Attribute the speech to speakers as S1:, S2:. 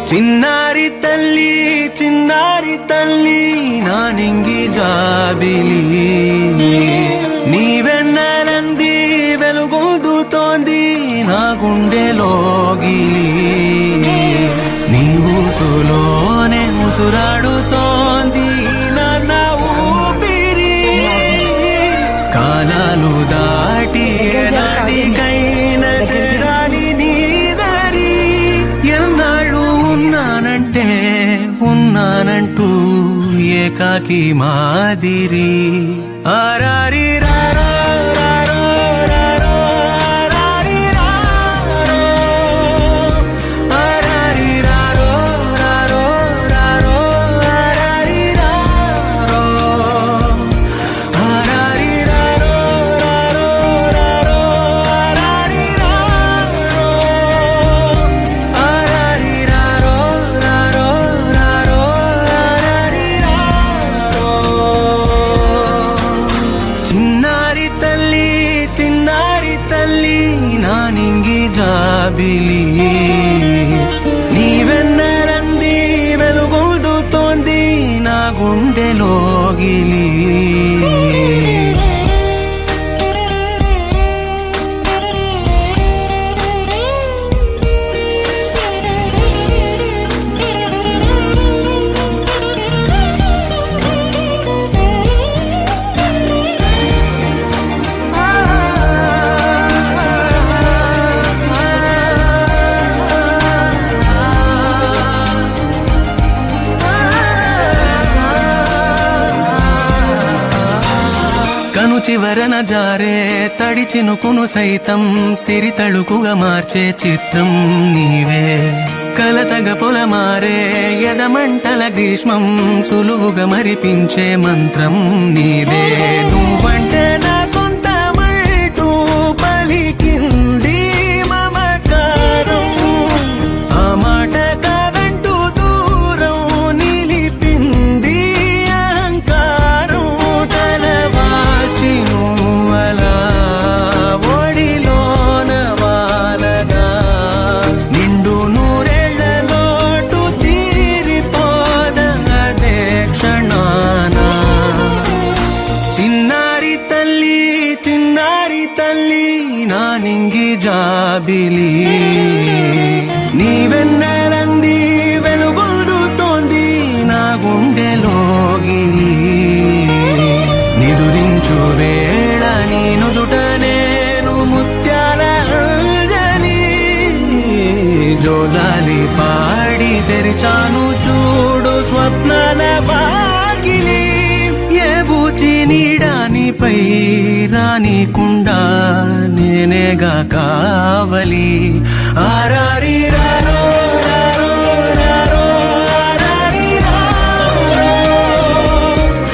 S1: చిన్నారి తల్లి నానింగి జాబిలి నీవెన్నెలంది వెలుగొందుతోంది నా గుండెలోగిలి నీ ఊసులోనే ఉసురాడుతోంది నన్న ఊపిరి కాలాలు దాటి నాటికైన చేరాలి నీదరి ఎన్నాళ్ళు ఉన్నానంటూ ఏకాకి మాదిరి ఆరారి రారో రారో రారో ఆరారి రారో ఆరారి రారో రారో రారో ఆరారి రారో ఆరారి రారో రారో రారో ఆరారి రారో ఆరారి రారో రారో రారో ఆరారి రారో చిన్నారి తల్లి నానింగి జాబిలి నీవెన్నెలంది వెలుగొందుతోంది నా గుండెలోగిలి కను చివరన జారే తడి చినుకును సైతం సిరి తళుకుగా మార్చే చిత్రం నీవే కలతగ పొలమారే ఎదమంటల గ్రీష్మం సులువుగా మరిపించే మంత్రం నీదే నువ్వంటే నా సొంతమంటూ పలికింది మమకారం ఆ మాట కాదంటూ దూరం నిలిపింది అహంకారం తలవాచి నువ్వలా ఒడిలోన వాలగా నిండు నూరేళ్ల లోటు తీరిపోదదే క్షణాన చిన్నారి తల్లి నానింగి జాబిలి నీవెన్నెలంది వెలుగొందుతోంది నా గుండెలోగిలి నిదురించు వేళ నీ నుదుట నేను ముత్యాల అంజలి జోలాలి పాడి తెరిచాను చూడు స్వప్నాల వాకిలి ఏ బూచి నీడానిపై రానికుండా నేనేగా కావలి ఆరా